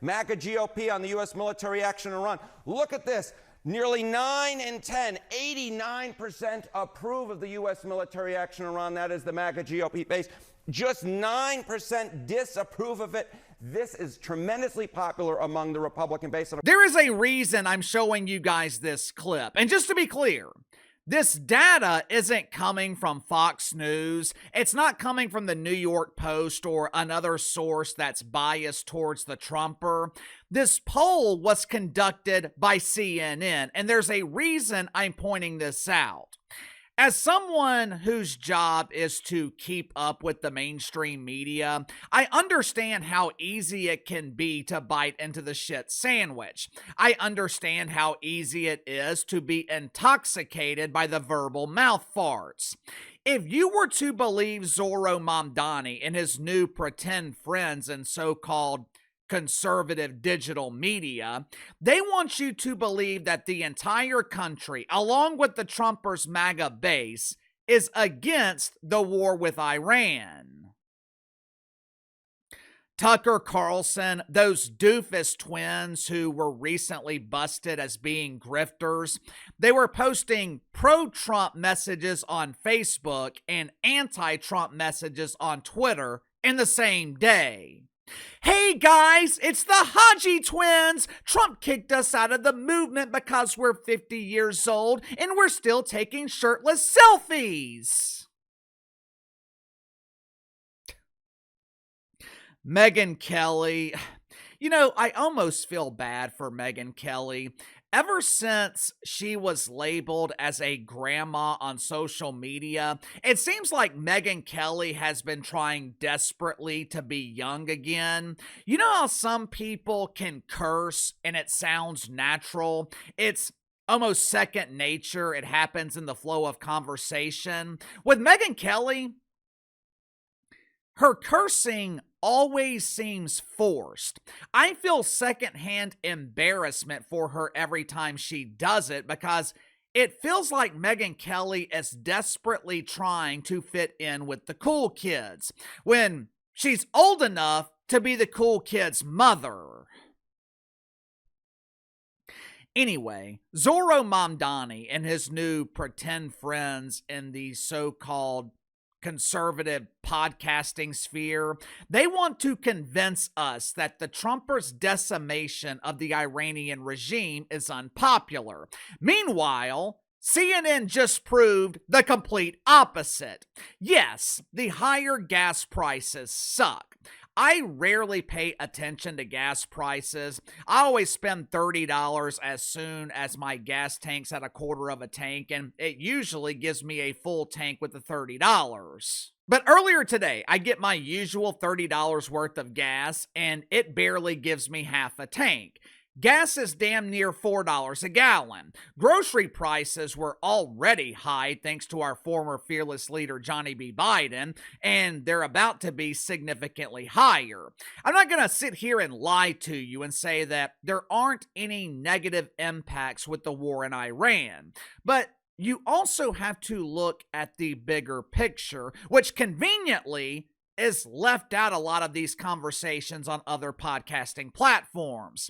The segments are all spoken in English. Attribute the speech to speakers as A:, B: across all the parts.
A: MAGA GOP on the U.S. military action in Iran. Look at this. Nearly 9 in 10, 89% approve of the U.S. military action in Iran. That is the MAGA GOP base. Just 9% disapprove of it. This is tremendously popular among the Republican base.
B: There is a reason I'm showing you guys this clip. And just to be clear, this data isn't coming from Fox News. It's not coming from the New York Post or another source that's biased towards the Trumper. This poll was conducted by CNN, and there's a reason I'm pointing this out. As someone whose job is to keep up with the mainstream media, I understand how easy it can be to bite into the shit sandwich. I understand how easy it is to be intoxicated by the verbal mouth farts. If you were to believe Zohran Mamdani and his new pretend friends and so-called conservative digital media, they want you to believe that the entire country, along with the Trumpers' MAGA base, is against the war with Iran. Tucker Carlson, those doofus twins who were recently busted as being grifters, they were posting pro-Trump messages on Facebook and anti-Trump messages on Twitter in the same day. Hey guys, it's the Haji twins! Trump kicked us out of the movement because we're 50 years old and we're still taking shirtless selfies. Megyn Kelly. You know, I almost feel bad for Megyn Kelly. Ever since she was labeled as a grandma on social media, it seems like Megyn Kelly has been trying desperately to be young again. You know how some people can curse and it sounds natural? It's almost second nature. It happens in the flow of conversation. With Megyn Kelly, her cursing always seems forced. I feel secondhand embarrassment for her every time she does it because it feels like Megyn Kelly is desperately trying to fit in with the cool kids when she's old enough to be the cool kid's mother. Anyway, Zohran Mamdani and his new pretend friends in the so-called conservative podcasting sphere, they want to convince us that the Trumpers' decimation of the Iranian regime is unpopular. Meanwhile, CNN just proved the complete opposite. Yes, the higher gas prices suck. I rarely pay attention to gas prices. I always spend $30 as soon as my gas tank's at a quarter of a tank, and it usually gives me a full tank with the $30. But earlier today, I get my usual $30 worth of gas, and it barely gives me half a tank. Gas is damn near $4 a gallon. Grocery prices were already high thanks to our former fearless leader Johnny B. Biden, and they're about to be significantly higher. I'm not going to sit here and lie to you and say that there aren't any negative impacts with the war in Iran, but you also have to look at the bigger picture, which conveniently is left out a lot of these conversations on other podcasting platforms.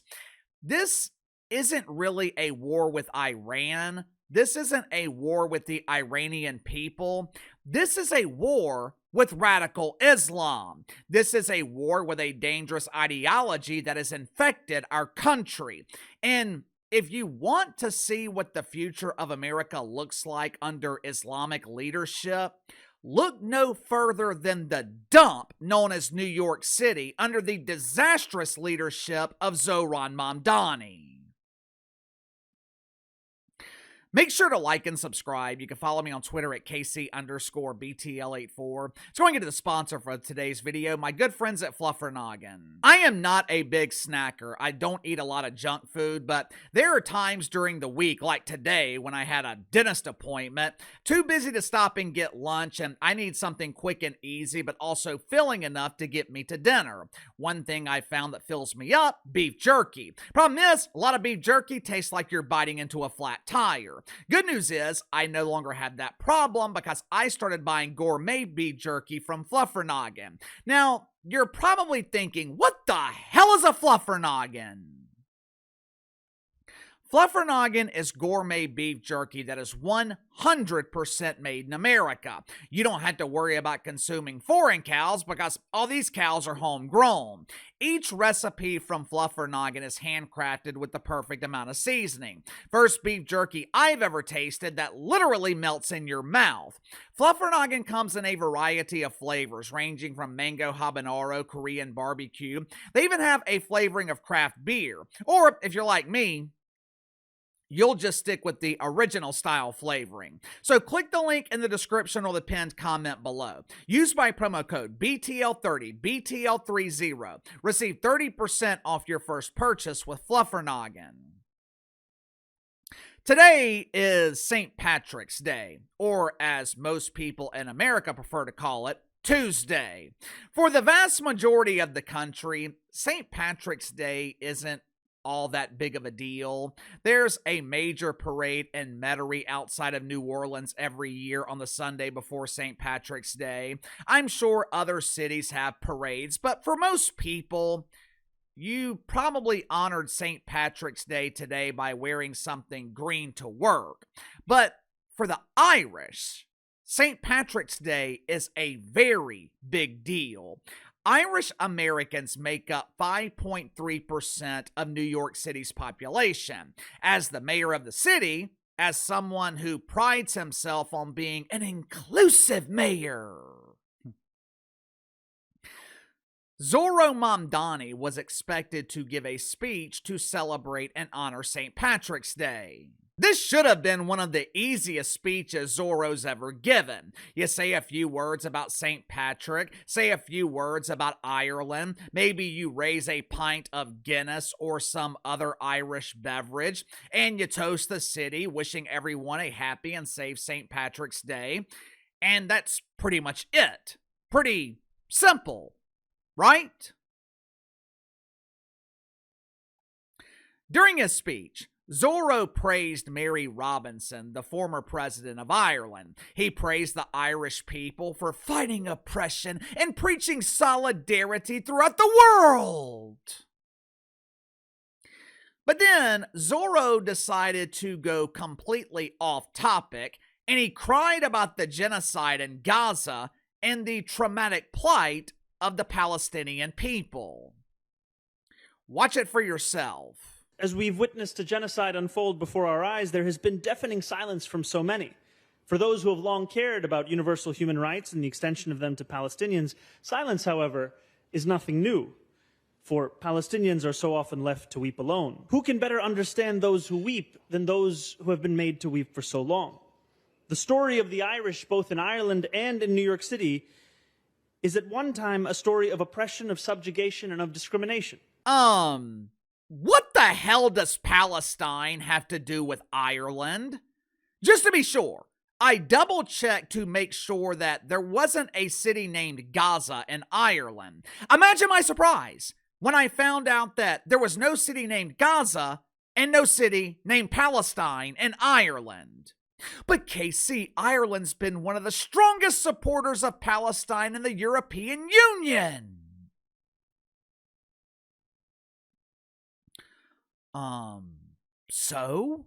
B: This isn't really a war with Iran. This isn't a war with the Iranian people. This is a war with radical Islam. This is a war with a dangerous ideology that has infected our country. And if you want to see what the future of America looks like under Islamic leadership, look no further than the dump known as New York City under the disastrous leadership of Zohran Mamdani. Make sure to like and subscribe. You can follow me on Twitter at KC_BTL84. So going into the sponsor for today's video, my good friends at Fluffernoggin. I am not a big snacker. I don't eat a lot of junk food, but there are times during the week, like today when I had a dentist appointment, too busy to stop and get lunch, and I need something quick and easy, but also filling enough to get me to dinner. One thing I found that fills me up, beef jerky. Problem is, a lot of beef jerky tastes like you're biting into a flat tire. Good news is I no longer have that problem because I started buying gourmet beef jerky from Fluffernoggin. Now, you're probably thinking, what the hell is a Fluffernoggin? Fluffernoggin is gourmet beef jerky that is 100% made in America. You don't have to worry about consuming foreign cows because all these cows are homegrown. Each recipe from Fluffernoggin is handcrafted with the perfect amount of seasoning. First beef jerky I've ever tasted that literally melts in your mouth. Fluffernoggin comes in a variety of flavors ranging from mango habanero, Korean barbecue. They even have a flavoring of craft beer. Or if you're like me, you'll just stick with the original style flavoring. So click the link in the description or the pinned comment below. Use my promo code BTL30, BTL30. Receive 30% off your first purchase with Fluffernoggin. Today is St. Patrick's Day, or as most people in America prefer to call it, Tuesday. For the vast majority of the country, St. Patrick's Day isn't all that big of a deal. There's a major parade in Metairie outside of New Orleans every year on the Sunday before St. Patrick's Day. I'm sure other cities have parades, but for most people, you probably honored St. Patrick's Day today by wearing something green to work. But for the Irish, St. Patrick's Day is a very big deal. Irish Americans make up 5.3% of New York City's population. As the mayor of the city, as someone who prides himself on being an inclusive mayor, Zohran Mamdani was expected to give a speech to celebrate and honor St. Patrick's Day. This should have been one of the easiest speeches Zorro's ever given. You say a few words about St. Patrick, say a few words about Ireland, maybe you raise a pint of Guinness or some other Irish beverage, and you toast the city, wishing everyone a happy and safe St. Patrick's Day. And that's pretty much it. Pretty simple, right? During his speech, Zorro praised Mary Robinson, the former president of Ireland. He praised the Irish people for fighting oppression and preaching solidarity throughout the world. But then Zorro decided to go completely off topic, and he cried about the genocide in Gaza and the traumatic plight of the Palestinian people. Watch it for yourself.
C: As we've witnessed a genocide unfold before our eyes, there has been deafening silence from so many. For those who have long cared about universal human rights and the extension of them to Palestinians, silence, however, is nothing new. For Palestinians are so often left to weep alone. Who can better understand those who weep than those who have been made to weep for so long? The story of the Irish, both in Ireland and in New York City, is at one time a story of oppression, of subjugation, and of discrimination.
B: What the hell does Palestine have to do with Ireland? Just to be sure, I double-checked to make sure that there wasn't a city named Gaza in Ireland. Imagine my surprise when I found out that there was no city named Gaza and no city named Palestine in Ireland. But KC, Ireland's been one of the strongest supporters of Palestine in the European Union. So?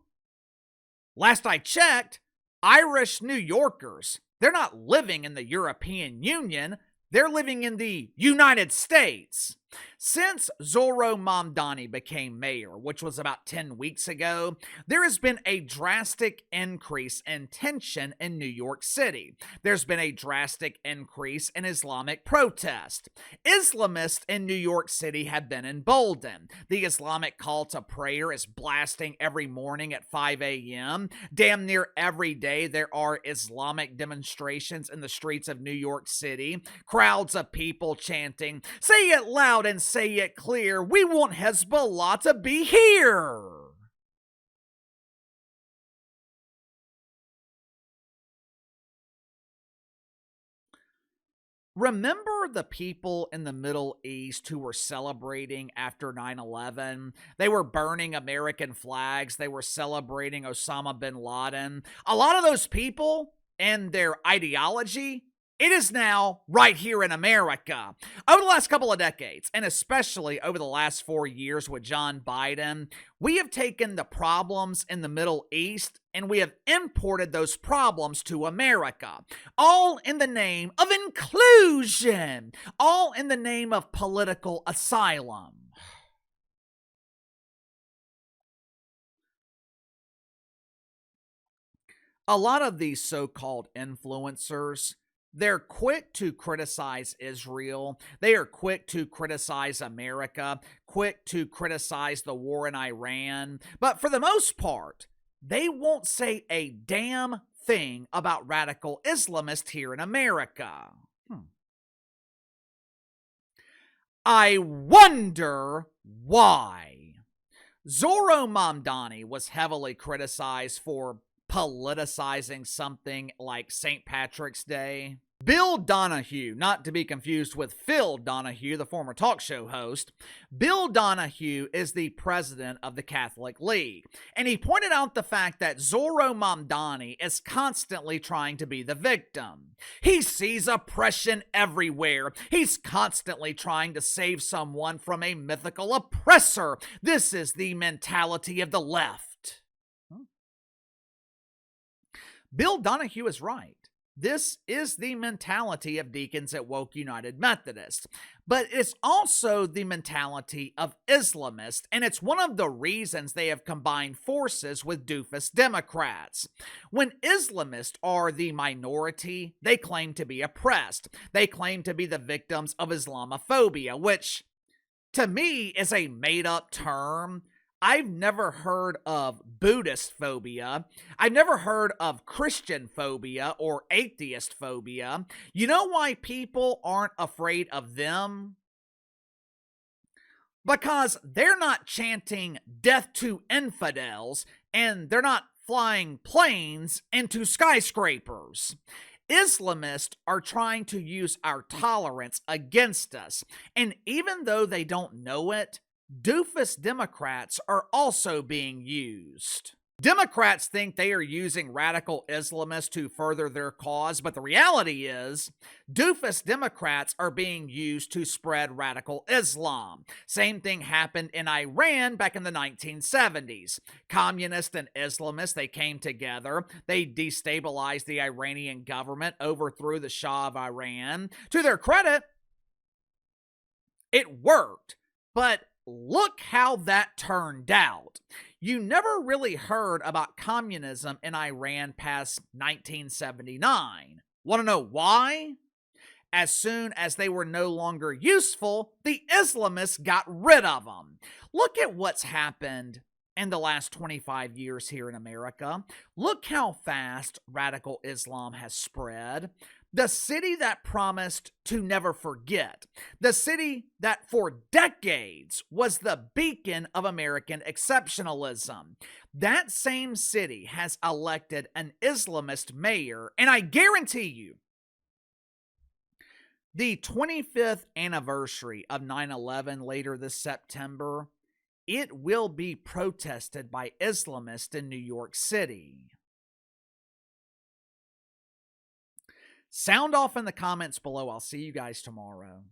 B: Last I checked, Irish New Yorkers, they're not living in the European Union, they're living in the United States. Since Zohran Mamdani became mayor, which was about 10 weeks ago, there has been a drastic increase in tension in New York City. There's been a drastic increase in Islamic protest. Islamists in New York City have been emboldened. The Islamic call to prayer is blasting every morning at 5 a.m. Damn near every day there are Islamic demonstrations in the streets of New York City. Crowds of people chanting, "Say it loud and say it clear, we want Hezbollah to be here." Remember the people in the Middle East who were celebrating after 9/11? They were burning American flags. They were celebrating Osama bin Laden. A lot of those people and their ideology, it is now right here in America. Over the last couple of decades, and especially over the last 4 years with John Biden, we have taken the problems in the Middle East and we have imported those problems to America, all in the name of inclusion, all in the name of political asylum. A lot of these so-called influencers, they're quick to criticize Israel. They are quick to criticize America, quick to criticize the war in Iran. But for the most part, they won't say a damn thing about radical Islamists here in America. I wonder why. Zohran Mamdani was heavily criticized for politicizing something like St. Patrick's Day. Bill Donahue, not to be confused with Phil Donahue, the former talk show host, Bill Donahue is the president of the Catholic League, and he pointed out the fact that Zohran Mamdani is constantly trying to be the victim. He sees oppression everywhere. He's constantly trying to save someone from a mythical oppressor. This is the mentality of the left. Bill Donahue is right. This is the mentality of deacons at Woke United Methodist, but it's also the mentality of Islamists, and it's one of the reasons they have combined forces with doofus Democrats. When Islamists are the minority, they claim to be oppressed. They claim to be the victims of Islamophobia, which to me is a made-up term. I've never heard of Buddhist phobia. I've never heard of Christian phobia or atheist phobia. You know why people aren't afraid of them? Because they're not chanting death to infidels and they're not flying planes into skyscrapers. Islamists are trying to use our tolerance against us, and even though they don't know it, doofus Democrats are also being used. Democrats think they are using radical Islamists to further their cause, but the reality is, doofus Democrats are being used to spread radical Islam. Same thing happened in Iran back in the 1970s. Communists and Islamists, they came together. They destabilized the Iranian government, overthrew the Shah of Iran. To their credit, it worked, but look how that turned out. You never really heard about communism in Iran past 1979. Want to know why? As soon as they were no longer useful, the Islamists got rid of them. Look at what's happened in the last 25 years here in America. Look how fast radical Islam has spread. The city that promised to never forget, the city that for decades was the beacon of American exceptionalism, that same city has elected an Islamist mayor, and I guarantee you, the 25th anniversary of 9/11 later this September, it will be protested by Islamists in New York City. Sound off in the comments below. I'll see you guys tomorrow.